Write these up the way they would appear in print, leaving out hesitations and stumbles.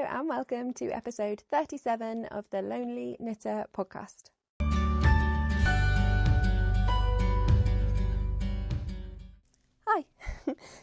and welcome to episode 37 of the Lonely Knitter podcast. Hi,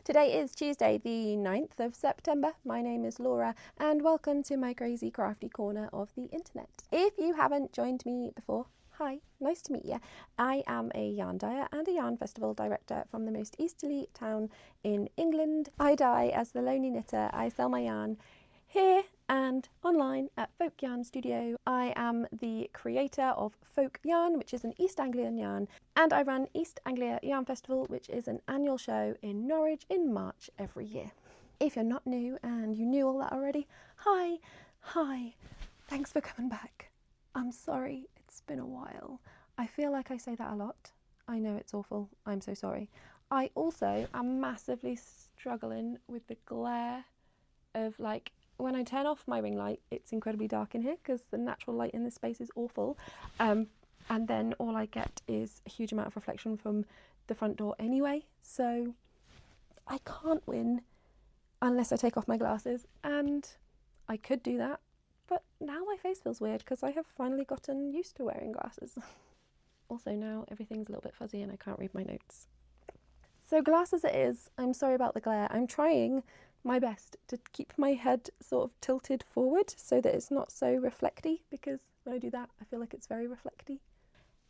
today is Tuesday the 9th of September. My name is Laura and welcome to my crazy crafty corner of the internet. If you haven't joined me before, hi, nice to meet you. I am a yarn dyer and a yarn festival director from the most easterly town in England. I dye as the Lonely Knitter. I sell my yarn here and online at Folk Yarn Studio. I am the creator of Folk Yarn, which is an East Anglian yarn, and I run East Anglia Yarn Festival, which is an annual show in Norwich in March every year. If you're not new and you knew all that already, hi, thanks for coming back. I'm sorry, it's been a while. I feel like I say that a lot. I know it's awful, I'm so sorry. I also am massively struggling with the glare of when I turn off my ring light, it's incredibly dark in here because the natural light in this space is awful. And then all I get is a huge amount of reflection from the front door anyway. So I can't win unless I take off my glasses. And I could do that. But now my face feels weird because I have finally gotten used to wearing glasses. Also now everything's a little bit fuzzy and I can't read my notes. So glasses it is. I'm sorry about the glare. I'm trying my best to keep my head sort of tilted forward so that it's not so reflecty, because when I do that I feel like it's very reflecty.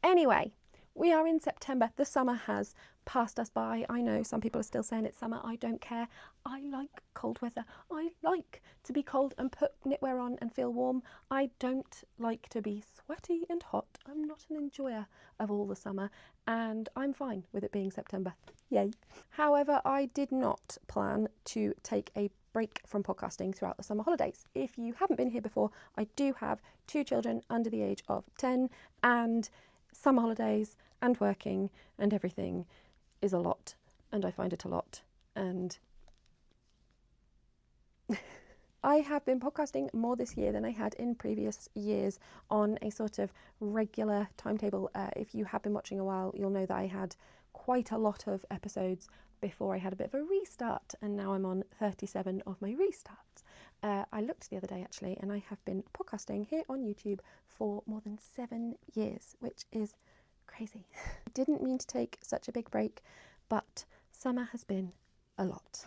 Anyway, we are in September. The summer has passed us by. I know some people are still saying it's summer. I don't care. I like cold weather. I like to be cold and put knitwear on and feel warm. I don't like to be sweaty and hot. I'm not an enjoyer of all the summer and I'm fine with it being September. Yay. However, I did not plan to take a break from podcasting throughout the summer holidays. If you haven't been here before, I do have 2 children under the age of 10 and summer holidays and working and everything is a lot, and I find it a lot. And I have been podcasting more this year than I had in previous years on a sort of regular timetable. If you have been watching a while, you'll know that I had quite a lot of episodes before I had a bit of a restart, and now I'm on 37 of my restarts. I looked the other day actually, and I have been podcasting here on YouTube for more than 7 years, which is crazy. I didn't mean to take such a big break, but summer has been a lot.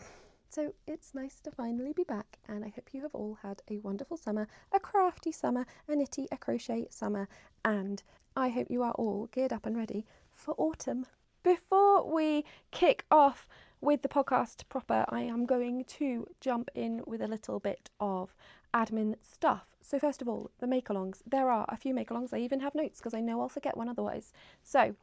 So it's nice to finally be back, and I hope you have all had a wonderful summer, a crafty summer, a knitty, a crochet summer, and I hope you are all geared up and ready for autumn. Before we kick off with the podcast proper, I am going to jump in with a little bit of admin stuff. So first of all, the Makealongs. There are a few Makealongs. I even have notes because I know I'll forget one otherwise. So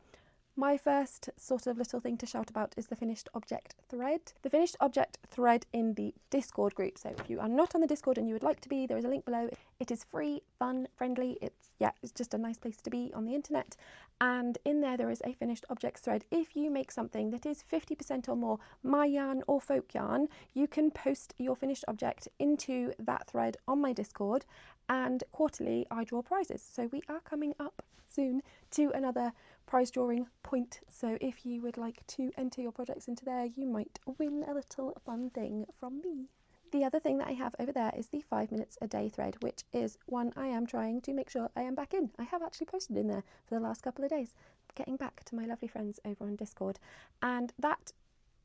my first sort of little thing to shout about is the finished object thread. The finished object thread in the Discord group. So if you are not on the Discord and you would like to be, there is a link below. It is free, fun, friendly. It's just a nice place to be on the internet. And in there is a finished objects thread. If you make something that is 50% or more my yarn or folk yarn, you can post your finished object into that thread on my Discord, and quarterly I draw prizes. So we are coming up soon to another prize drawing point. So if you would like to enter your projects into there, you might win a little fun thing from me. The other thing that I have over there is the 5 minutes a day thread, which is one I am trying to make sure I am back in. I have actually posted in there for the last couple of days, getting back to my lovely friends over on Discord. And that,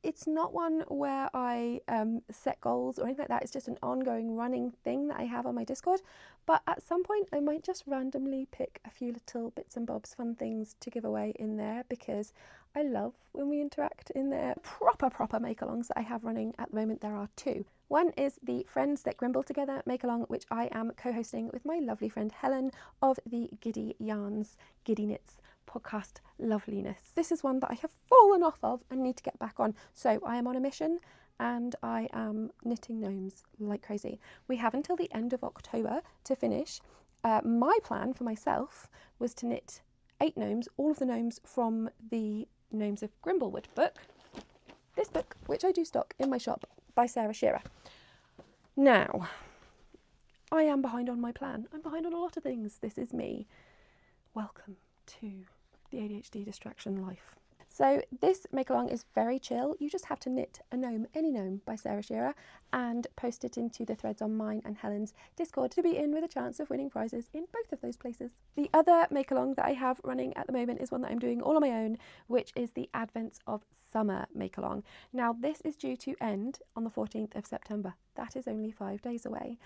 it's not one where I set goals or anything like that. It's just an ongoing running thing that I have on my Discord. But at some point I might just randomly pick a few little bits and bobs, fun things to give away in there, because I love when we interact in there. Proper Makealongs that I have running at the moment, there are 2. One is the Friends That Grimble Together Makealong, which I am co-hosting with my lovely friend Helen of the Giddy Yarns, Giddy Knits podcast loveliness. This is one that I have fallen off of and need to get back on. So I am on a mission and I am knitting gnomes like crazy. We have until the end of October to finish. My plan for myself was to knit 8 gnomes, all of the gnomes from the Gnomes of Grimblewood book. This book, which I do stock in my shop, by Sarah Schira. Now, I am behind on my plan. I'm behind on a lot of things. This is me. Welcome to the ADHD distraction life. So this Makealong is very chill. You just have to knit a gnome, any gnome, by Sarah Schira, and post it into the threads on mine and Helen's Discord to be in with a chance of winning prizes in both of those places. The other Makealong that I have running at the moment is one that I'm doing all on my own, which is the Advents of Summer Makealong. Now this is due to end on the 14th of September. That is only 5 days away.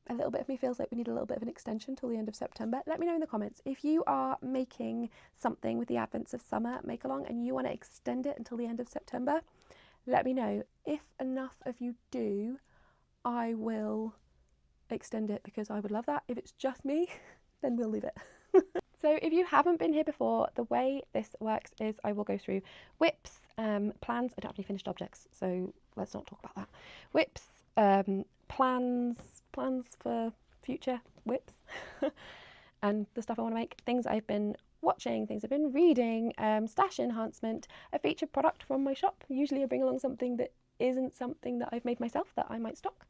A little bit of me feels like we need a little bit of an extension till the end of September. Let me know in the comments if you are making something with the Advents of Summer Makealong and you want to extend it until the end of September. Let me know. If enough of you do, I will extend it because I would love that. If it's just me, then we'll leave it. So if you haven't been here before, the way this works is I will go through whips, plans. I don't have any finished objects, so let's not talk about that. Whips, plans for future whips and the stuff I want to make, things I've been watching, things I've been reading, stash enhancement, a featured product from my shop. Usually I bring along something that isn't something that I've made myself that I might stock.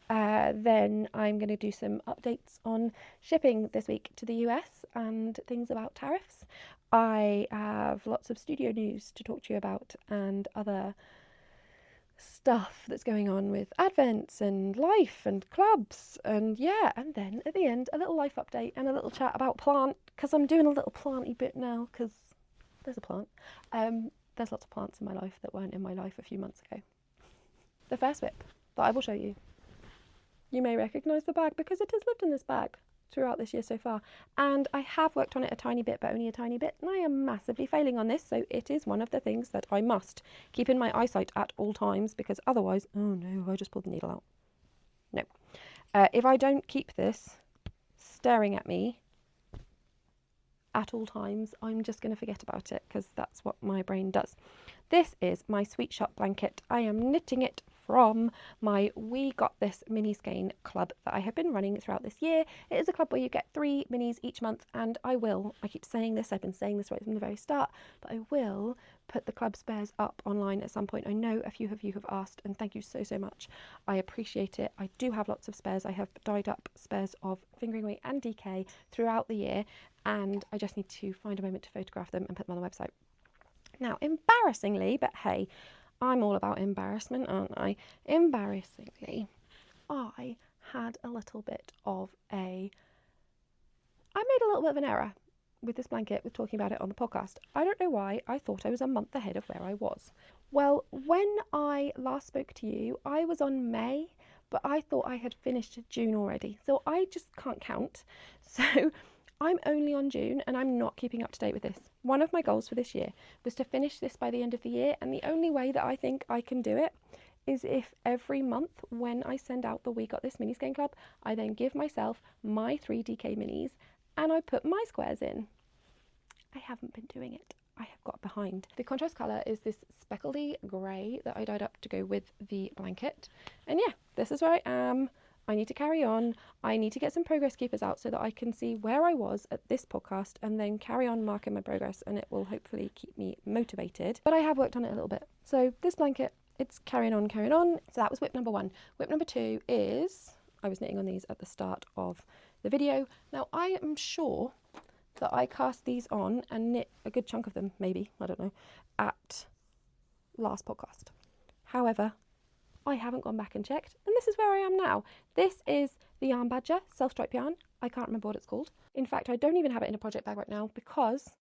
Then I'm going to do some updates on shipping this week to the US and things about tariffs. I have lots of studio news to talk to you about and other stuff that's going on with Advents and life and clubs, and yeah, and then at the end a little life update and a little chat about plant, because I'm doing a little planty bit now because there's a plant. There's lots of plants in my life that weren't in my life a few months ago. The first whip that I will show you, you may recognise the bag because it has lived in this bag throughout this year so far, and I have worked on it a tiny bit, but only a tiny bit, and I am massively failing on this, so it is one of the things that I must keep in my eyesight at all times, because otherwise, oh no, I just pulled the needle out. No. If I don't keep this staring at me at all times, I'm just going to forget about it, because that's what my brain does. This is my Sweet Shop blanket. I am knitting it from my We Got This mini skein club that I have been running throughout this year. It is a club where you get 3 minis each month, and I keep saying this, I've been saying this right from the very start, but I will put the club spares up online at some point. I know a few of you have asked, and thank you so much. I appreciate it. I do have lots of spares. I have dyed up spares of fingering weight and DK throughout the year, and I just need to find a moment to photograph them and put them on the website. Now, embarrassingly, but hey, I'm all about embarrassment, aren't I? Embarrassingly, I had a little bit of I made a little bit of an error with this blanket with talking about it on the podcast. I don't know why. I thought I was a month ahead of where I was. Well, when I last spoke to you, I was on May, but I thought I had finished June already. So I just can't count. So I'm only on June and I'm not keeping up to date with this. One of my goals for this year was to finish this by the end of the year, and the only way that I think I can do it is if every month when I send out the We Got This mini skein club, I then give myself my 3 DK minis and I put my squares in. I haven't been doing it. I have got behind. The contrast colour is this speckledy grey that I dyed up to go with the blanket. And yeah, this is where I am. I need to carry on. I need to get some progress keepers out so that I can see where I was at this podcast and then carry on marking my progress, and it will hopefully keep me motivated. But I have worked on it a little bit. So this blanket, it's carrying on. So that was whip number 1. Whip number 2 is, I was knitting on these at the start of the video. Now I am sure that I cast these on and knit a good chunk of them, maybe, I don't know, at last podcast. However, I haven't gone back and checked, and this is where I am now. This is the Yarn Badger self-stripe yarn. I can't remember what it's called. In fact, I don't even have it in a project bag right now because,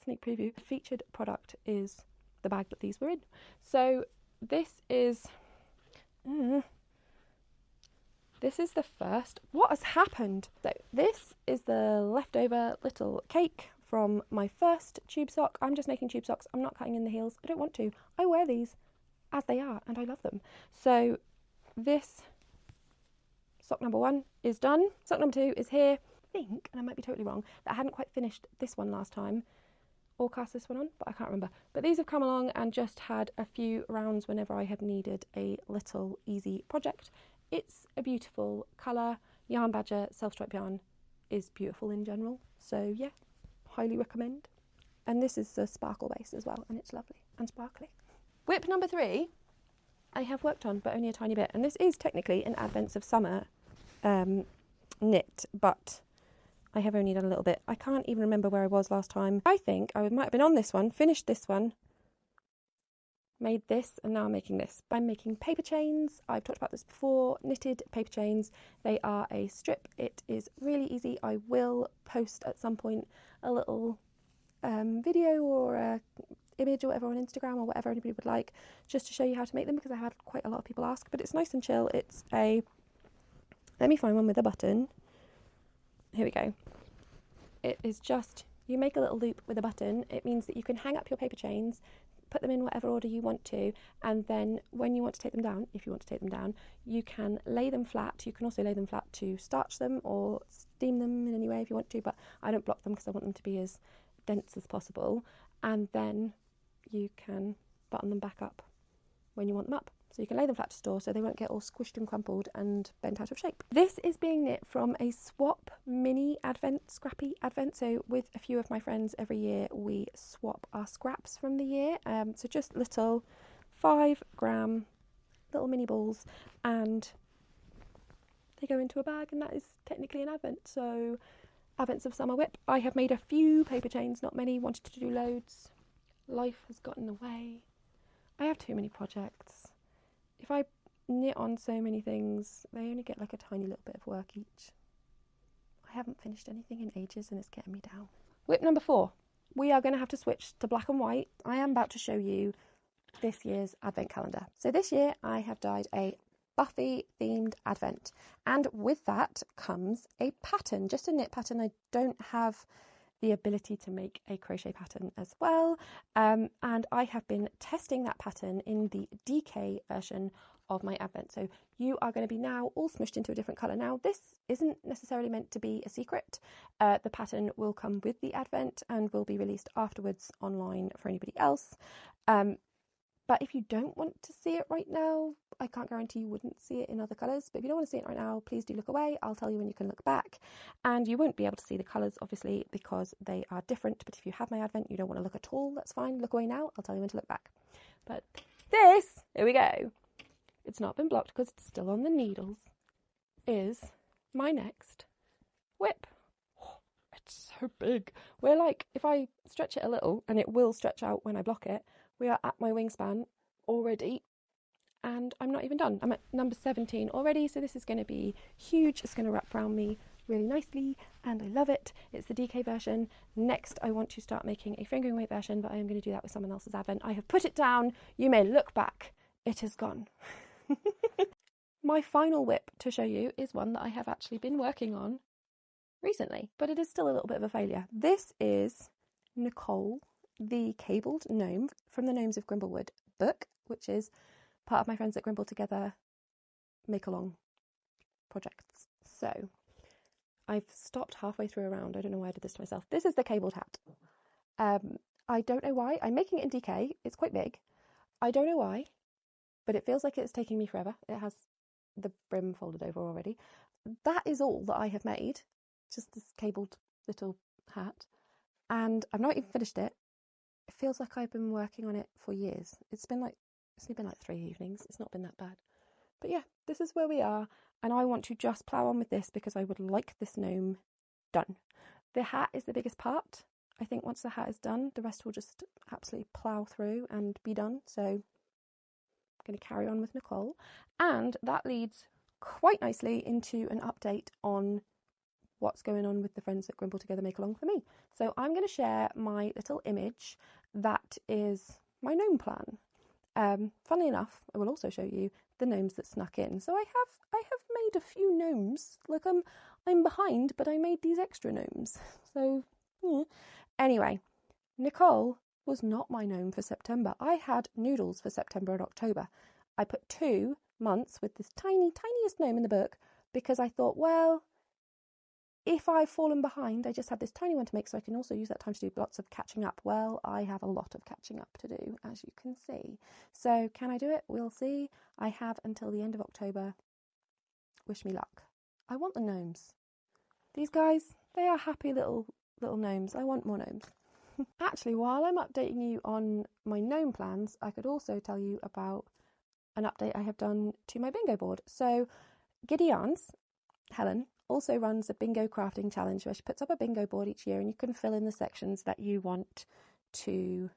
sneak preview, the featured product is the bag that these were in. So this is the first. What has happened? So this is the leftover little cake from my first tube sock. I'm just making tube socks. I'm not cutting in the heels. I don't want to. I wear these as they are and I love them. So this sock number 1 is done. Sock number 2 is here. I think, and I might be totally wrong, that I hadn't quite finished this one last time or cast this one on, but I can't remember. But these have come along and just had a few rounds whenever I had needed a little easy project. It's a beautiful colour. Yarn Badger self-stripe yarn is beautiful in general. So yeah, highly recommend. And this is the sparkle base as well, and it's lovely and sparkly. Whip number 3, I have worked on, but only a tiny bit. And this is technically an Advents of Summer knit, but I have only done a little bit. I can't even remember where I was last time. I think I might have been on this one, finished this one, made this, and now I'm making this. I'm making paper chains. I've talked about this before. Knitted paper chains. They are a strip. It is really easy. I will post at some point a little video or a image or whatever on Instagram or whatever anybody would like, just to show you how to make them, because I had quite a lot of people ask. But it's nice and chill. It's a, let me find one with a button. Here we go. It is just, you make a little loop with a button. It means that you can hang up your paper chains, put them in whatever order you want to, and then when you want to take them down, if you want to take them down, you can lay them flat. You can also lay them flat to starch them or steam them in any way if you want to, but I don't block them because I want them to be as dense as possible. And then you can button them back up when you want them up. So you can lay them flat to store so they won't get all squished and crumpled and bent out of shape. This is being knit from a swap mini advent, Scrappy advent. So with a few of my friends every year, we swap our scraps from the year. So just little 5-gram little mini balls, and they go into a bag, and that is technically an advent. So advents of summer whip. I have made a few paper chains, not many, wanted to do loads. Life has gotten in the way. I have too many projects. If I knit on so many things, they only get like a tiny little bit of work each. I haven't finished anything in ages and it's getting me down. Whip number 4. We are going to have to switch to black and white. I am about to show you this year's advent calendar. So this year I have dyed a Buffy themed advent, and with that comes a pattern, just a knit pattern. I don't have the ability to make a crochet pattern as well, and I have been testing that pattern in the DK version of my advent. So you are going to be now all smushed into a different colour. Now this isn't necessarily meant to be a secret. The pattern will come with the advent and will be released afterwards online for anybody else. But if you don't want to see it right now, I can't guarantee you wouldn't see it in other colours. But if you don't want to see it right now, please do look away. I'll tell you when you can look back. And you won't be able to see the colours, obviously, because they are different. But if you have my advent, you don't want to look at all, that's fine. Look away now. I'll tell you when to look back. But this, here we go. It's not been blocked because it's still on the needles, is my next whip. Oh, it's so big. We're like, if I stretch it a little, and it will stretch out when I block it, we are at my wingspan already, and I'm not even done. I'm at number 17 already, so this is going to be huge. It's going to wrap around me really nicely, and I love it. It's the DK version. Next, I want to start making a fingering weight version, but I am going to do that with someone else's advent. I have put it down. You may look back. It is gone. My final whip to show you is one that I have actually been working on recently, but it is still a little bit of a failure. This is Nicole, the cabled gnome from the Gnomes of Grimblewood book, which is part of my Friends That Grimble Together Makealong projects. So I've stopped halfway through a round. I don't know why I did this to myself. This is the cabled hat. I don't know why. I'm making it in DK. It's quite big. I don't know why, but it feels like it's taking me forever. It has the brim folded over already. That is all that I have made. Just this cabled little hat. And I've not even finished it. It feels like I've been working on it for years. It's only been like 3 evenings. It's not been that bad. But yeah, this is where we are. And I want to just plough on with this because I would like this gnome done. The hat is the biggest part. I think once the hat is done, the rest will just absolutely plough through and be done. So I'm going to carry on with Nicole. And that leads quite nicely into an update on what's going on with the Friends That Grimble Together Makealong for me. So I'm going to share my little image that is my gnome plan. Funnily enough, I will also show you the gnomes that snuck in. So I have made a few gnomes. Like I'm behind, but I made these extra gnomes. So yeah. Anyway, Nicole was not my gnome for September. I had Noodles for September and October. I put 2 months with this tiniest gnome in the book because I thought, well, if I've fallen behind, I just have this tiny one to make, so I can also use that time to do lots of catching up. Well, I have a lot of catching up to do, as you can see. So can I do it? We'll see. I have until the end of October. Wish me luck. I want the gnomes. These guys, they are happy little gnomes. I want more gnomes. Actually, while I'm updating you on my gnome plans, I could also tell you about an update I have done to my bingo board. So Giddy Yarns, Helen, also runs a bingo crafting challenge where she puts up a bingo board each year and you can fill in the sections that you want to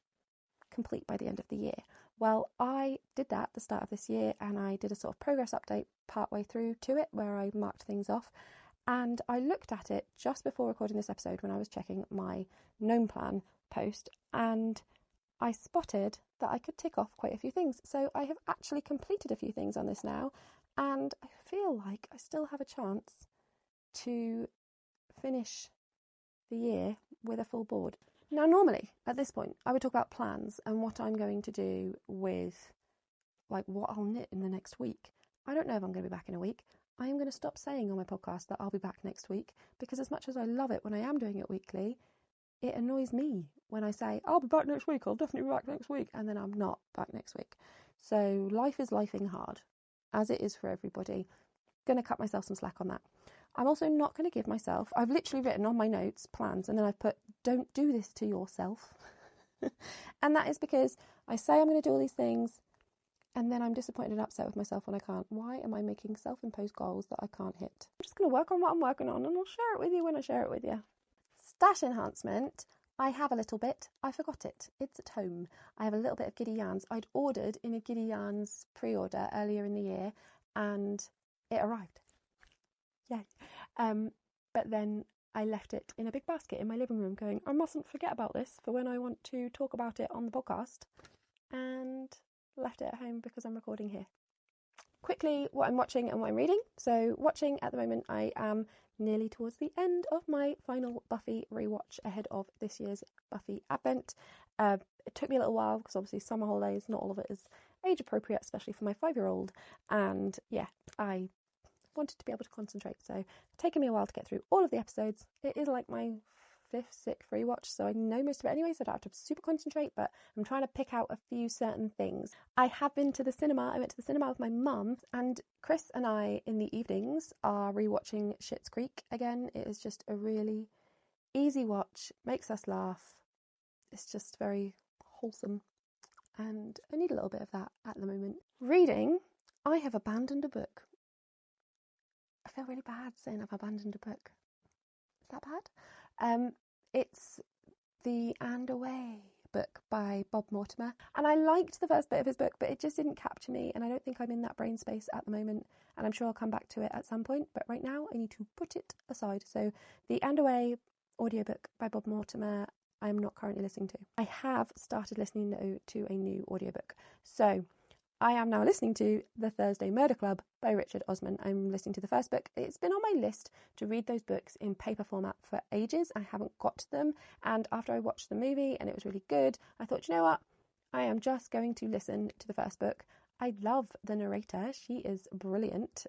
complete by the end of the year. Well, I did that at the start of this year, and I did a sort of progress update partway through to it where I marked things off, and I looked at it just before recording this episode when I was checking my gnome plan post, and I spotted that I could tick off quite a few things. So I have actually completed a few things on this now, and I feel like I still have a chance to finish the year with a full board. Now, normally at this point, I would talk about plans and what I'm going to do with, like, what I'll knit in the next week. I don't know if I'm going to be back in a week. I am going to stop saying on my podcast that I'll be back next week, because as much as I love it when I am doing it weekly, it annoys me when I say, I'll be back next week, I'll definitely be back next week, and then I'm not back next week. So life is lifing hard, as it is for everybody. Going to cut myself some slack on that. I'm also not going to give myself, I've literally written on my notes plans, and then I've put, don't do this to yourself. And that is because I say I'm going to do all these things, and then I'm disappointed and upset with myself when I can't. Why am I making self-imposed goals that I can't hit? I'm just going to work on what I'm working on, and I'll share it with you when I share it with you. Stash enhancement. I have a little bit. I forgot it. It's at home. I have a little bit of Giddy Yarns. I'd ordered in a Giddy Yarns pre-order earlier in the year, and it arrived. Yay. But then I left it in a big basket in my living room going, I mustn't forget about this for when I want to talk about it on the podcast, and left it at home because I'm recording here. Quickly, what I'm watching and what I'm reading. So watching at the moment, I am nearly towards the end of my final Buffy rewatch ahead of this year's Buffy Advent. It took me a little while because obviously summer holidays, not all of it is age appropriate, especially for my 5-year-old. And yeah, I wanted to be able to concentrate, so it's taken me a while to get through all of the episodes. It is like my 5th, 6th rewatch, so I know most of it anyway, so I don't have to super concentrate, but I'm trying to pick out a few certain things. I have been to the cinema. I went to the cinema with my mum, and Chris and I in the evenings are rewatching Schitt's Creek again. It is just a really easy watch, makes us laugh. It's just very wholesome, and I need a little bit of that at the moment. Reading, I have abandoned a book. I feel really bad saying I've abandoned a book. Is that bad? It's the And Away book by Bob Mortimer. And I liked the first bit of his book, but it just didn't capture me. And I don't think I'm in that brain space at the moment. And I'm sure I'll come back to it at some point. But right now I need to put it aside. So the And Away audiobook by Bob Mortimer, I am not currently listening to. I have started listening to a new audiobook. So I am now listening to The Thursday Murder Club by Richard Osman. I'm listening to the first book. It's been on my list to read those books in paper format for ages. I haven't got to them. And after I watched the movie and it was really good, I thought, you know what? I am just going to listen to the first book. I love the narrator. She is brilliant,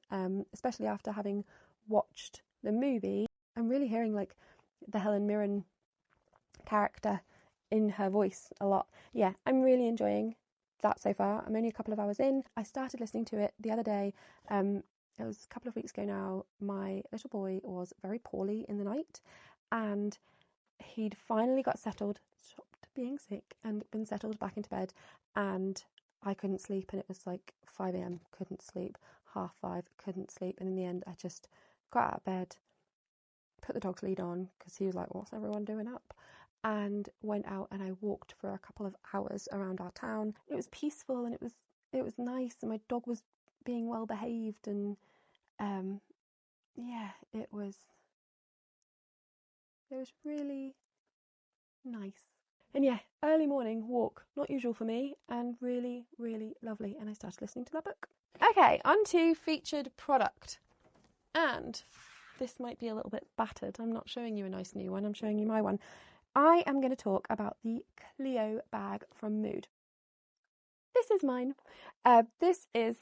especially after having watched the movie. I'm really hearing like the Helen Mirren character in her voice a lot. Yeah, I'm really enjoying that so far. I'm only a couple of hours in. I started listening to it the other day. It was a couple of weeks ago now. My little boy was very poorly in the night, and he'd finally got settled, stopped being sick, and been settled back into bed, and I couldn't sleep, and it was like 5 a.m, couldn't sleep, 5:30, couldn't sleep, and in the end I just got out of bed, put the dog's lead on because he was like, what's everyone doing up? And went out and I walked for a couple of hours around our town. It was peaceful and it was nice, and my dog was being well behaved, and yeah, it was really nice. And yeah, early morning walk, not usual for me, and really, really lovely. And I started listening to that book. Okay, on to featured product. And this might be a little bit battered. I'm not showing you a nice new one, I'm showing you my one. I am going to talk about the Cleo bag from Muud. This is mine. This is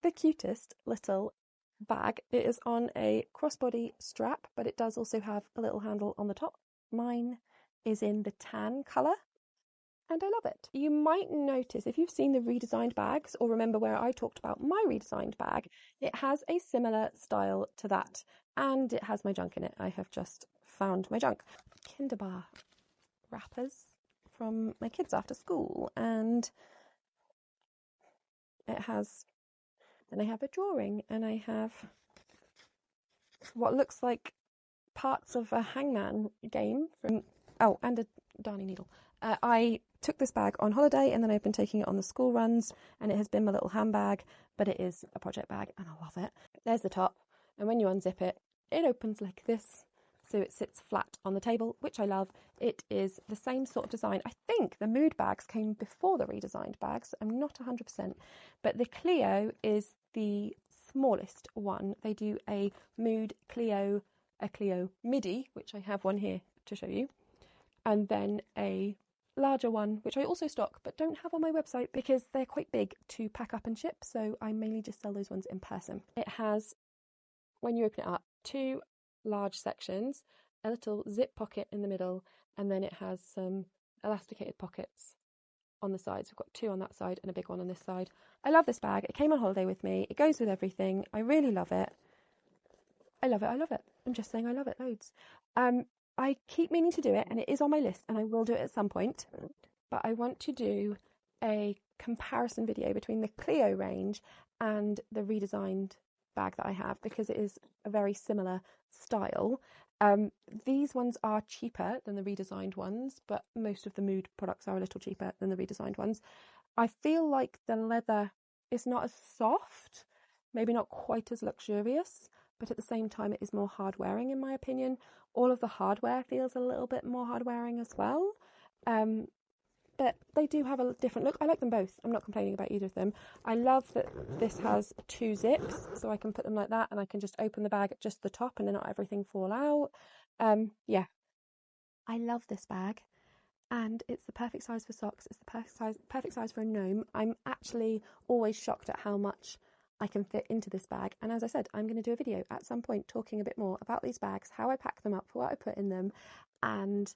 the cutest little bag. It is on a crossbody strap, but it does also have a little handle on the top. Mine is in the tan colour, and I love it. You might notice, if you've seen the redesigned bags, or remember where I talked about my redesigned bag, it has a similar style to that, and it has my junk in it. I have just found my junk. Kinder Bar wrappers from my kids after school, and it has, then I have a drawing, and I have what looks like parts of a hangman game from, and a darning needle. I took this bag on holiday and then I've been taking it on the school runs, and it has been my little handbag, but it is a project bag and I love it. There's the top, and when you unzip it, it opens like this, so it sits flat on the table, which I love. It is the same sort of design. I think the Muud bags came before the redesigned bags. I'm not 100%, but the Cleo is the smallest one. They do a Muud Cleo, a Cleo midi, which I have one here to show you, and then a larger one, which I also stock but don't have on my website because they're quite big to pack up and ship, so I mainly just sell those ones in person. It has, when you open it up, two large sections, a little zip pocket in the middle, and then it has some elasticated pockets on the sides. We've got two on that side and a big one on this side. I love this bag. It came on holiday with me. It goes with everything. I really love it. I love it. I love it. I'm just saying I love it loads. I keep meaning to do it, and it is on my list, and I will do it at some point, but I want to do a comparison video between the Cleo range and the redesigned bag that I have, because it is a very similar style. These ones are cheaper than the redesigned ones, but most of the Muud products are a little cheaper than the redesigned ones. I feel like the leather is not as soft, maybe not quite as luxurious, but at the same time it is more hard wearing in my opinion. All of the hardware feels a little bit more hard wearing as well. But they do have a different look. I like them both. I'm not complaining about either of them. I love that this has two zips, so I can put them like that and I can just open the bag at just the top and then not everything fall out. Yeah, I love this bag, and it's the perfect size for socks. It's the perfect size for a gnome. I'm actually always shocked at how much I can fit into this bag, and as I said, I'm going to do a video at some point talking a bit more about these bags, how I pack them up, what I put in them, and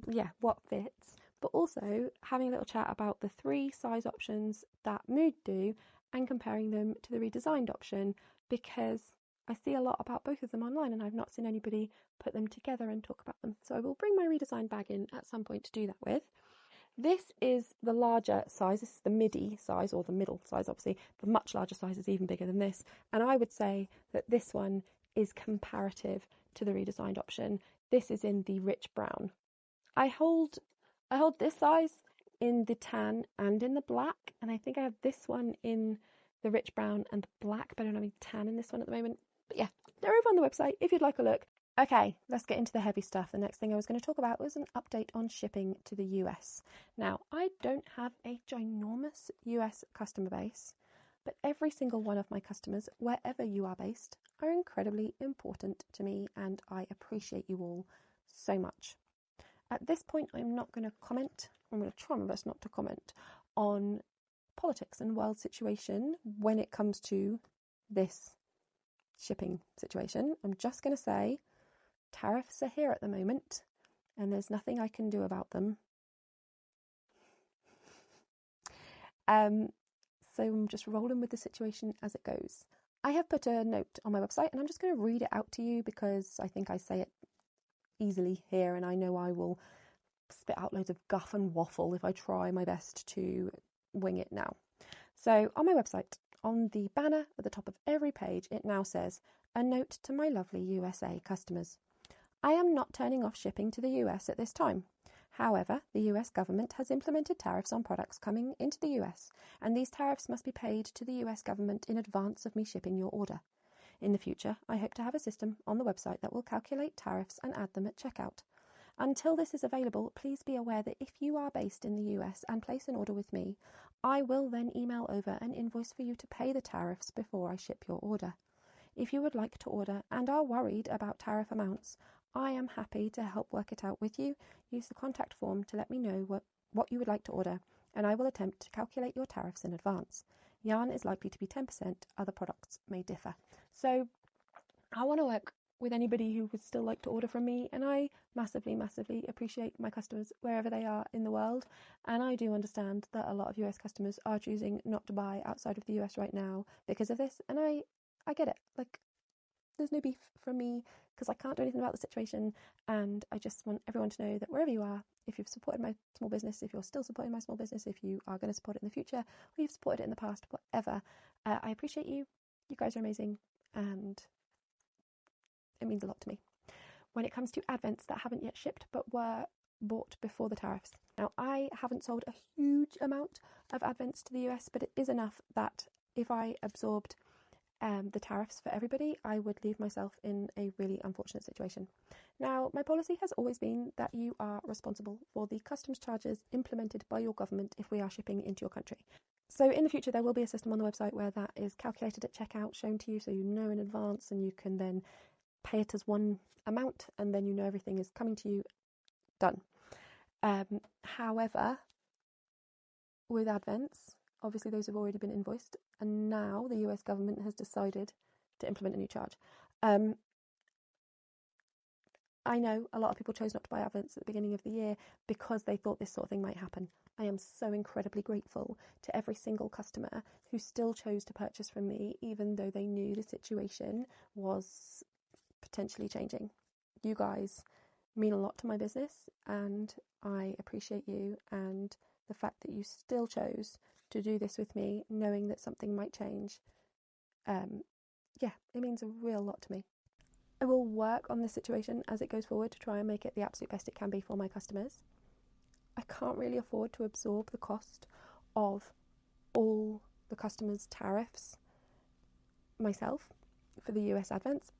yeah, what fits, but also having a little chat about the 3 size options that Muud do and comparing them to the redesigned option, because I see a lot about both of them online and I've not seen anybody put them together and talk about them. So I will bring my redesigned bag in at some point to do that with. This is the larger size. This is the midi size, or the middle size, obviously. The much larger size is even bigger than this. And I would say that this one is comparative to the redesigned option. This is in the rich brown. I hold this size in the tan and in the black. And I think I have this one in the rich brown and the black, but I don't have any tan in this one at the moment. But yeah, they're over on the website if you'd like a look. Okay, let's get into the heavy stuff. The next thing I was going to talk about was an update on shipping to the US. Now, I don't have a ginormous US customer base, but every single one of my customers, wherever you are based, are incredibly important to me, and I appreciate you all so much. At this point, I'm not going to comment. I'm going to try my best not to comment on politics and world situation when it comes to this shipping situation. I'm just going to say tariffs are here at the moment and there's nothing I can do about them. So I'm just rolling with the situation as it goes. I have put a note on my website and I'm just going to read it out to you because I think I say it easily here, and I know I will spit out loads of guff and waffle if I try my best to wing it now. So on my website, on the banner at the top of every page, it now says, "A note to my lovely USA customers. I am not turning off shipping to the US at this time. However, the US government has implemented tariffs on products coming into the US, and these tariffs must be paid to the US government in advance of me shipping your order. In the future, I hope to have a system on the website that will calculate tariffs and add them at checkout. Until this is available, please be aware that if you are based in the US and place an order with me, I will then email over an invoice for you to pay the tariffs before I ship your order. If you would like to order and are worried about tariff amounts, I am happy to help work it out with you. Use the contact form to let me know what you would like to order, and I will attempt to calculate your tariffs in advance. Yarn is likely to be 10%, other products may differ." So I want to work with anybody who would still like to order from me, and I massively, massively appreciate my customers wherever they are in the world. And I do understand that a lot of US customers are choosing not to buy outside of the US right now because of this, and I get it. Like, there's no beef from me because I can't do anything about the situation, and I just want everyone to know that wherever you are, if you've supported my small business, if you're still supporting my small business, if you are going to support it in the future, or you've supported it in the past, whatever, I appreciate you. You guys are amazing, and it means a lot to me. When it comes to advents that haven't yet shipped but were bought before the tariffs. Now, I haven't sold a huge amount of advents to the US, but it is enough that if I absorbed the tariffs for everybody, I would leave myself in a really unfortunate situation. Now, my policy has always been that you are responsible for the customs charges implemented by your government if we are shipping into your country. So in the future, there will be a system on the website where that is calculated at checkout, shown to you so you know in advance, and you can then pay it as one amount, and then you know everything is coming to you, done. However, with advents, obviously those have already been invoiced, and now the US government has decided to implement a new charge. I know a lot of people chose not to buy advents at the beginning of the year because they thought this sort of thing might happen. I am so incredibly grateful to every single customer who still chose to purchase from me, even though they knew the situation was potentially changing. You guys mean a lot to my business, and I appreciate you and the fact that you still chose to do this with me, knowing that something might change. It means a real lot to me. I will work on this situation as it goes forward to try and make it the absolute best it can be for my customers. I can't really afford to absorb the cost of all the customers' tariffs myself for the US advents.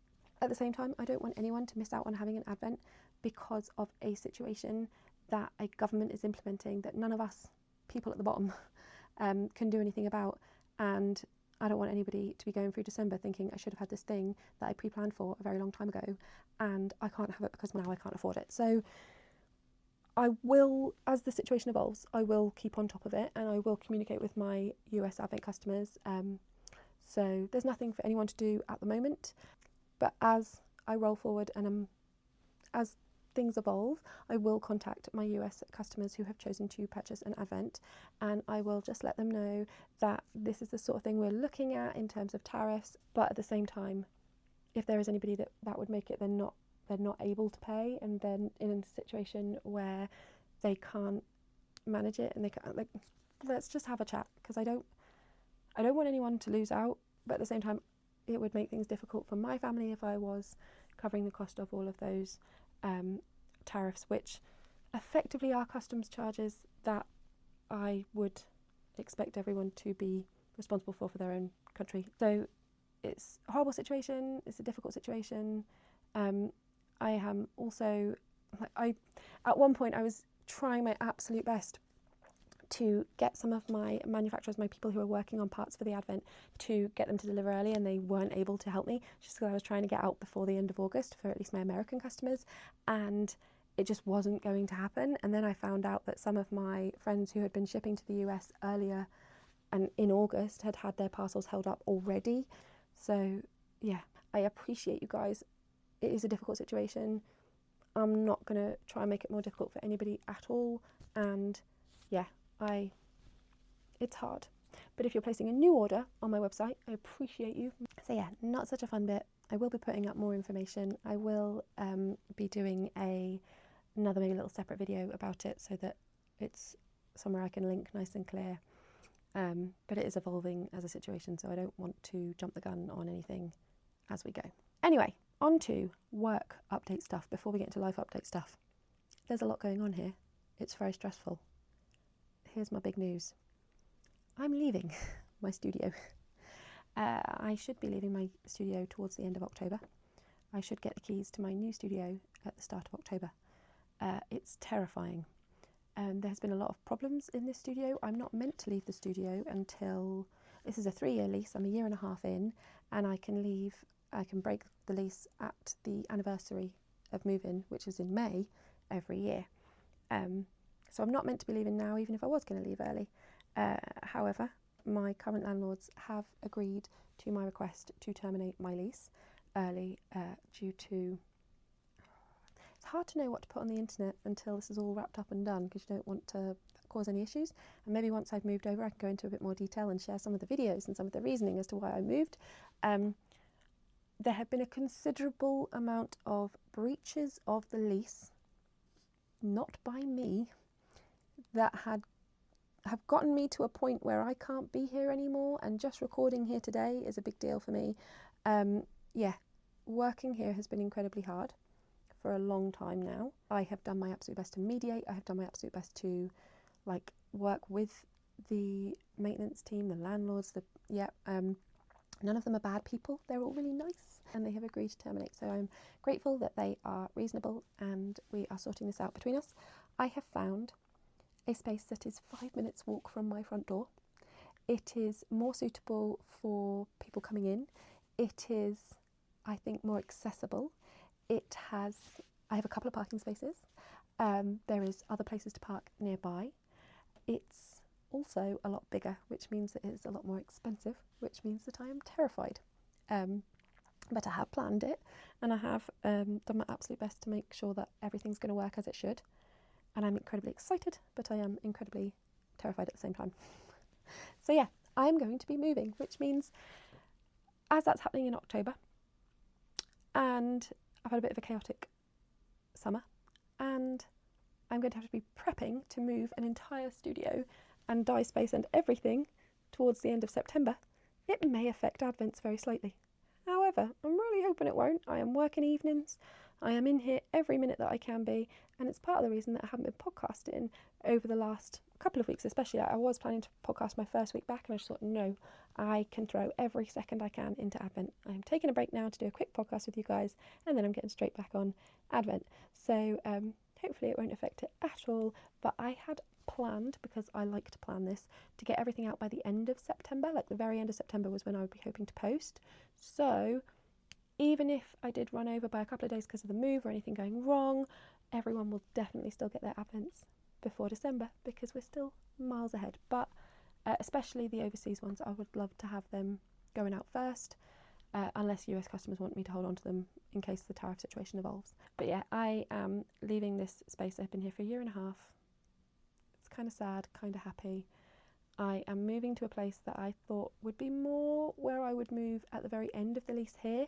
At the same time, I don't want anyone to miss out on having an advent because of a situation that a government is implementing that none of us people at the bottom can do anything about. And I don't want anybody to be going through December thinking I should have had this thing that I pre-planned for a very long time ago and I can't have it because now I can't afford it. So I will, as the situation evolves, I will keep on top of it and I will communicate with my US advent customers. So there's nothing for anyone to do at the moment, but as I roll forward and as things evolve, I will contact my US customers who have chosen to purchase an advent, and I will just let them know that this is the sort of thing we're looking at in terms of tariffs, but at the same time, if there is anybody that would make it, they're not able to pay, and then in a situation where they can't manage it and they can't, like, let's just have a chat, because I don't want anyone to lose out, but at the same time it would make things difficult for my family if I was covering the cost of all of those tariffs, which effectively are customs charges that I would expect everyone to be responsible for their own country. So it's a horrible situation, it's a difficult situation. I am also, at one point I was trying my absolute best to get some of my manufacturers, my people who are working on parts for the advent, to get them to deliver early, and they weren't able to help me just because I was trying to get out before the end of August for at least my American customers, and it just wasn't going to happen. And then I found out that some of my friends who had been shipping to the US earlier and in August had had their parcels held up already. So yeah, I appreciate you guys. It is a difficult situation. I'm not going to try and make it more difficult for anybody at all, and yeah, it's hard. But if you're placing a new order on my website, I appreciate you. So yeah, not such a fun bit. I will be putting up more information. I will be doing another maybe little separate video about it so that it's somewhere I can link nice and clear. But it is evolving as a situation, so I don't want to jump the gun on anything as we go. Anyway, on to work update stuff before we get into life update stuff. There's a lot going on here. It's very stressful. Here's my big news. I'm leaving my studio. I should be leaving my studio towards the end of October. I should get the keys to my new studio at the start of October. It's terrifying. There has been a lot of problems in this studio. I'm not meant to leave the studio until, this is a 3-year lease, I'm a year and a half in, and I can break the lease at the anniversary of move-in, which is in May every year. So I'm not meant to be leaving now, even if I was going to leave early. However, my current landlords have agreed to my request to terminate my lease early due to... It's hard to know what to put on the internet until this is all wrapped up and done, because you don't want to cause any issues. And maybe once I've moved over, I can go into a bit more detail and share some of the videos and some of the reasoning as to why I moved. There have been a considerable amount of breaches of the lease, not by me, that have gotten me to a point where I can't be here anymore, and just recording here today is a big deal for me. working here has been incredibly hard for a long time now. I have done my absolute best to mediate. I have done my absolute best to work with the maintenance team, the landlords, none of them are bad people. They're all really nice and they have agreed to terminate. So I'm grateful that they are reasonable and we are sorting this out between us. I have found a space that is 5 minutes walk from my front door. It is more suitable for people coming in. It is, I think, more accessible. I have a couple of parking spaces. There is other places to park nearby. It's also a lot bigger, which means that it's a lot more expensive, which means that I am terrified. But I have planned it and I have done my absolute best to make sure that everything's going to work as it should. And I'm incredibly excited, but I am incredibly terrified at the same time. So yeah, I'm going to be moving, which means as that's happening in October, and I've had a bit of a chaotic summer, and I'm going to have to be prepping to move an entire studio and dye space and everything towards the end of September, it may affect Advents very slightly. However, I'm really hoping it won't. I am working evenings. I am in here every minute that I can be, and it's part of the reason that I haven't been podcasting over the last couple of weeks, especially. I was planning to podcast my first week back, and I just thought, no, I can throw every second I can into Advent. I'm taking a break now to do a quick podcast with you guys, and then I'm getting straight back on Advent. So hopefully it won't affect it at all, but I had planned, because I like to plan this, to get everything out by the end of September. Like the very end of September was when I would be hoping to post. So even if I did run over by a couple of days because of the move or anything going wrong, everyone will definitely still get their Advents before December, because we're still miles ahead. But especially the overseas ones, I would love to have them going out first, unless US customers want me to hold on to them in case the tariff situation evolves. But yeah, I am leaving this space. I've been here for a year and a half. It's kind of sad, kind of happy. I am moving to a place that I thought would be more where I would move at the very end of the lease here,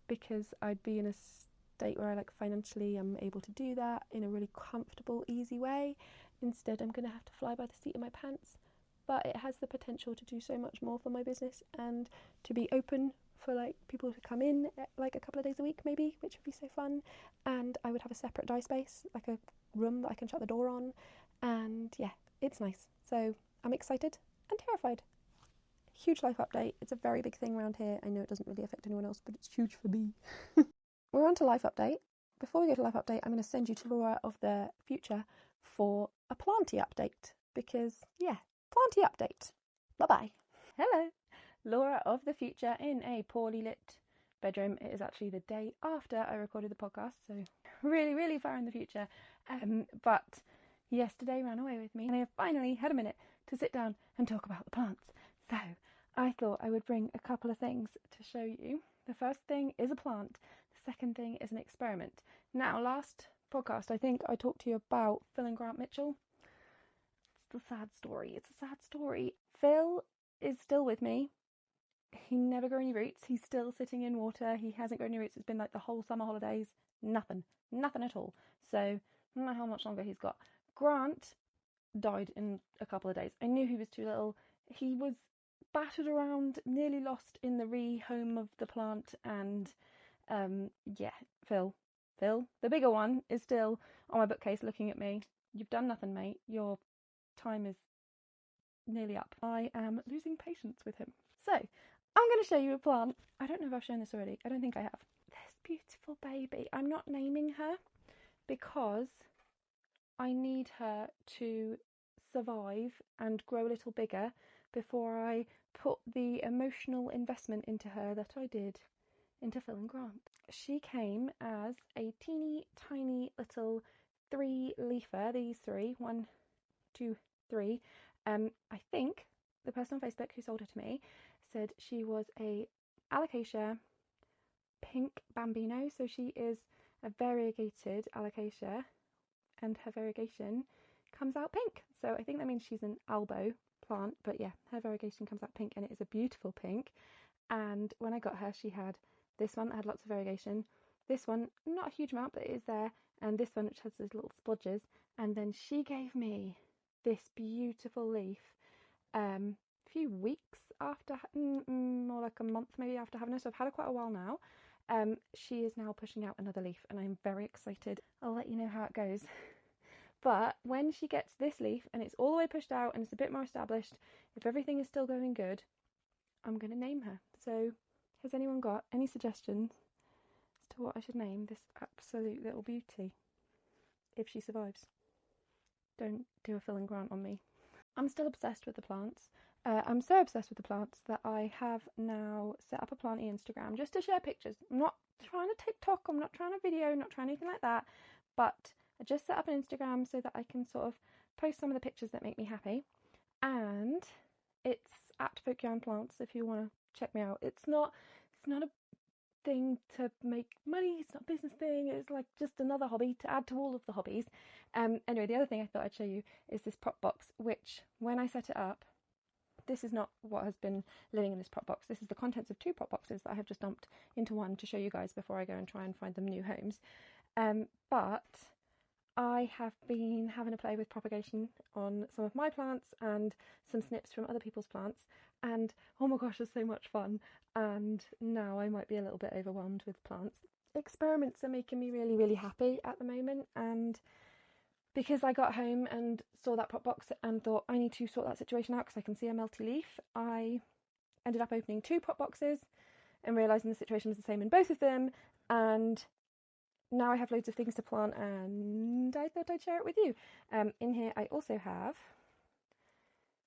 because I'd be in a state where I financially am able to do that in a really comfortable, easy way. Instead, I'm going to have to fly by the seat of my pants, but it has the potential to do so much more for my business and to be open for people to come in a couple of days a week maybe, which would be so fun. And I would have a separate dye space, like a room that I can shut the door on, and yeah, it's nice. So I'm excited and terrified. Huge life update. It's a very big thing around here. I know it doesn't really affect anyone else, but it's huge for me. We're on to life update. Before we go to life update, I'm going to send you to Laura of the future for a planty update, because yeah, planty update. Bye-bye. Hello, Laura of the future in a poorly lit bedroom. It is actually the day after I recorded the podcast, so really, really far in the future. But yesterday ran away with me, and I have finally had a minute to sit down and talk about the plants. So I thought I would bring a couple of things to show you. The first thing is a plant. The second thing is an experiment. Now, last podcast, I think I talked to you about Phil and Grant Mitchell. It's a sad story. It's a sad story. Phil is still with me. He never grew any roots. He's still sitting in water. He hasn't grown any roots. It's been the whole summer holidays. Nothing at all. So I don't know how much longer he's got. Grant died in a couple of days. I knew he was too little. He was battered around, nearly lost in the rehome of the plant, and yeah, Phil, the bigger one, is still on my bookcase looking at me. You've done nothing, mate. Your time is nearly up. I am losing patience with him. So I'm going to show you a plant. I don't know if I've shown this already. I don't think I have. This beautiful baby. I'm not naming her because I need her to survive and grow a little bigger before I put the emotional investment into her that I did into Phil and Grant. She came as a teeny tiny little 3-leafer, these three, 1, 2, 3. I think the person on Facebook who sold her to me said she was a alocasia pink bambino, so she is a variegated alocasia, and her variegation comes out pink. So I think that means she's an albo plant, but yeah, her variegation comes out pink, and it is a beautiful pink. And when I got her, she had this one that had lots of variegation, this one not a huge amount, but it is there, and this one which has those little splodges. And then she gave me this beautiful leaf a few weeks after, more like a month maybe after having her, so I've had her quite a while now. she is now pushing out another leaf and I'm very excited. I'll let you know how it goes. But when she gets this leaf and it's all the way pushed out and it's a bit more established, if everything is still going good, I'm going to name her. So has anyone got any suggestions as to what I should name this absolute little beauty if she survives? Don't do a Phil and Grant on me. I'm still obsessed with the plants. I'm so obsessed with the plants that I have now set up a planty Instagram just to share pictures. I'm not trying to TikTok, I'm not trying to video, not trying anything like that, but I just set up an Instagram so that I can sort of post some of the pictures that make me happy. And it's at Folk Yarn Plants if you want to check me out. It's not a thing to make money, it's not a business thing, it's like just another hobby to add to all of the hobbies. Anyway, the other thing I thought I'd show you is this prop box, which when I set it up, this is not what has been living in this prop box. This is the contents of 2 prop boxes that I have just dumped into one to show you guys before I go and try and find them new homes. But I have been having a play with propagation on some of my plants and some snips from other people's plants, and oh my gosh, it's so much fun. And now I might be a little bit overwhelmed with plants. Experiments are making me really, really happy at the moment, and because I got home and saw that prop box and thought I need to sort that situation out because I can see a melty leaf, I ended up opening 2 prop boxes and realising the situation was the same in both of them, and now I have loads of things to plant and I thought I'd share it with you. In here I also have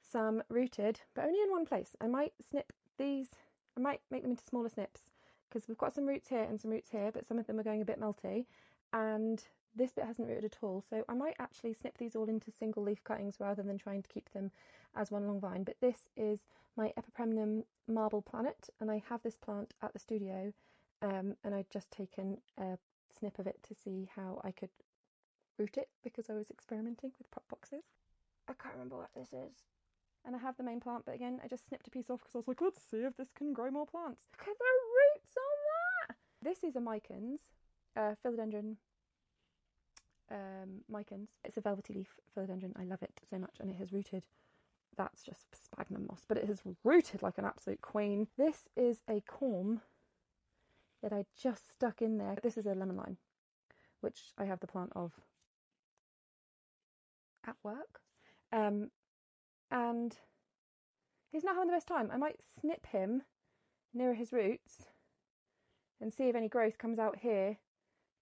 some rooted, but only in one place. I might snip these, I might make them into smaller snips because we've got some roots here and some roots here, but some of them are going a bit melty and this bit hasn't rooted at all. So I might actually snip these all into single leaf cuttings rather than trying to keep them as one long vine. But this is my Epipremnum Marble Planet and I have this plant at the studio and I'd just taken a snip of it to see how I could root it because I was experimenting with prop boxes. I can't remember what this is. And I have the main plant, but again, I just snipped a piece off because I was like, let's see if this can grow more plants. Look at the roots on that! This is a Micans, philodendron Micans. It's a velvety leaf philodendron. I love it so much, and it has rooted. That's just sphagnum moss, but it has rooted like an absolute queen. This is a corm that I just stuck in there. This is a lemon lime, which I have the plant of at work. And he's not having the best time. I might snip him near his roots and see if any growth comes out here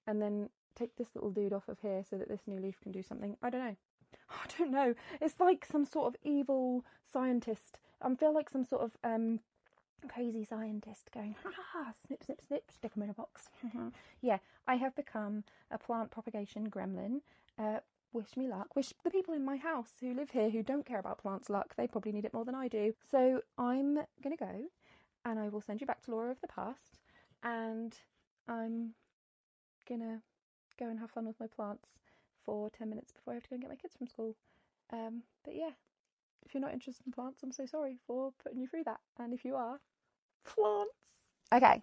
and then take this little dude off of here so that this new leaf can do something. I don't know. It's like some sort of evil scientist. I feel like some sort of crazy scientist going, ha, snip, snip, snip, stick them in a box. Yeah, I have become a plant propagation gremlin. Wish me luck. Wish the people in my house who live here who don't care about plants luck. They probably need it more than I do. So I'm going to go and I will send you back to Laura of the past and I'm going to go and have fun with my plants for 10 minutes before I have to go and get my kids from school. But yeah, if you're not interested in plants, I'm so sorry for putting you through that. And if you are, plants. Okay.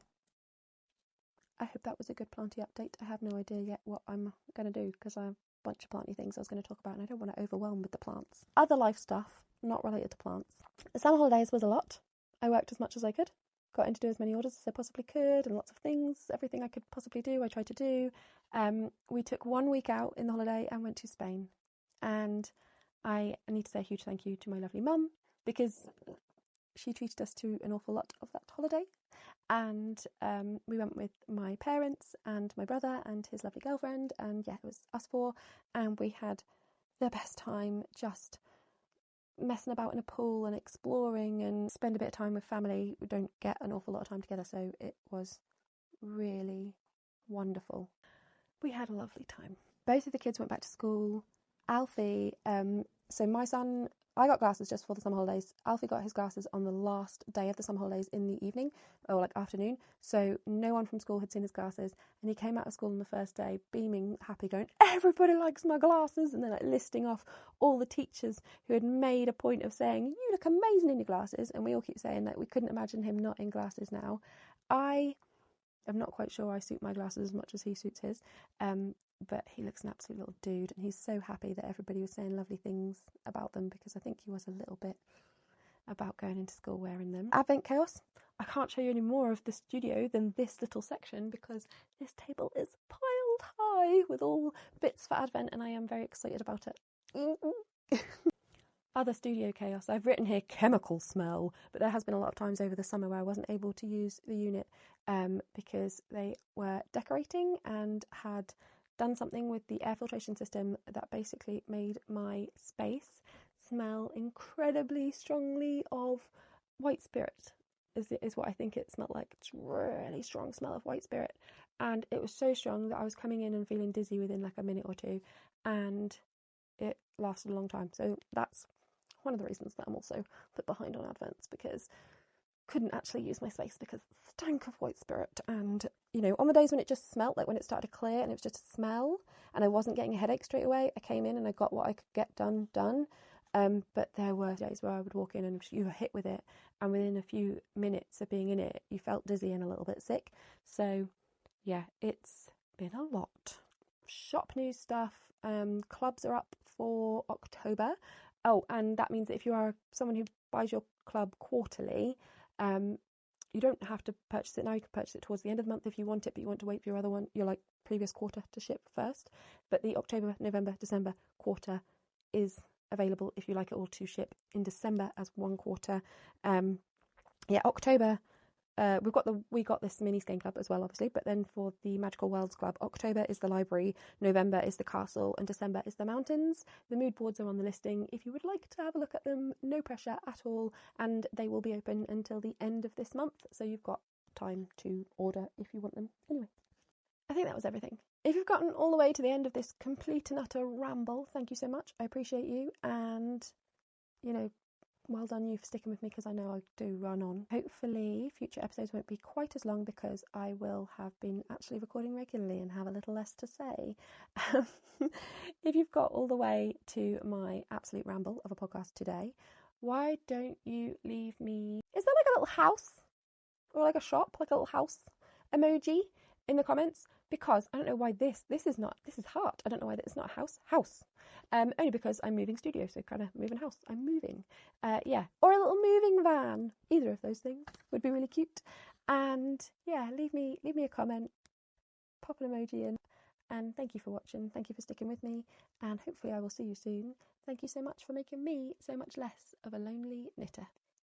I hope that was a good planty update. I have no idea yet what I'm going to do because I have a bunch of planty things I was going to talk about and I don't want to overwhelm with the plants. Other life stuff, not related to plants. The summer holidays was a lot. I worked as much as I could. Got in to do as many orders as I possibly could and lots of things. Everything I could possibly do, I tried to do. We took 1 week out in the holiday and went to Spain. And I need to say a huge thank you to my lovely mum because she treated us to an awful lot of that holiday. And we went with my parents and my brother and his lovely girlfriend, and yeah, it was us 4, and we had the best time just messing about in a pool and exploring and spend a bit of time with family. We don't get an awful lot of time together, so it was really wonderful. We had a lovely time. Both of the kids went back to school. Alfie, so my son, I got glasses just for the summer holidays. Alfie got his glasses on the last day of the summer holidays in the evening, or like afternoon. So no one from school had seen his glasses. And he came out of school on the first day, beaming, happy, going, everybody likes my glasses. And then like listing off all the teachers who had made a point of saying, you look amazing in your glasses. And we all keep saying that we couldn't imagine him not in glasses now. I am not quite sure I suit my glasses as much as he suits his. But he looks an absolute little dude, and he's so happy that everybody was saying lovely things about them because I think he was a little bit about going into school wearing them. Advent chaos. I can't show you any more of the studio than this little section because this table is piled high with all bits for Advent and I am very excited about it. Other studio chaos. I've written here chemical smell, but there has been a lot of times over the summer where I wasn't able to use the unit because they were decorating and had done something with the air filtration system that basically made my space smell incredibly strongly of white spirit, is what I think it smelled like. It's really strong smell of white spirit, and it was so strong that I was coming in and feeling dizzy within like a minute or two, and it lasted a long time. So that's one of the reasons that I'm also a bit behind on Advents, because couldn't actually use my space because it stank of white spirit. And you know, on the days when it just smelt, like when it started to clear and it was just a smell and I wasn't getting a headache straight away, I came in and I got what I could get done. But there were days where I would walk in and you were hit with it, and within a few minutes of being in it you felt dizzy and a little bit sick. So yeah, it's been a lot. Shop news stuff. Clubs are up for October. Oh, and that means that if you are someone who buys your club quarterly, you don't have to purchase it now. You can purchase it towards the end of the month if you want it, but you want to wait for your other one, your like previous quarter to ship first. But the October, November, December quarter is available if you like it all to ship in December as one quarter. Yeah, October. We got this mini skein club as well, obviously, but then for the Magical Worlds Club, October is the library, November is the castle, and December is the mountains. The mood boards are on the listing if you would like to have a look at them. No pressure at all, and they will be open until the end of this month, so you've got time to order if you want them. Anyway, I think that was everything. If you've gotten all the way to the end of this complete and utter ramble, thank you so much. I appreciate you, and you know, well done you for sticking with me, because I know I do run on. Hopefully future episodes won't be quite as long because I will have been actually recording regularly and have a little less to say. If you've got all the way to my absolute ramble of a podcast today, why don't you leave me... Is there like a little house or like a shop, like a little house emoji in the comments? Because I don't know why this is heart. I don't know why it's not a house. Only because I'm moving studio, so kind of moving house. I'm moving. Yeah, or a little moving van. Either of those things would be really cute. And yeah, leave me a comment, pop an emoji in, and thank you for watching. Thank you for sticking with me, and hopefully I will see you soon. Thank you so much for making me so much less of a lonely knitter.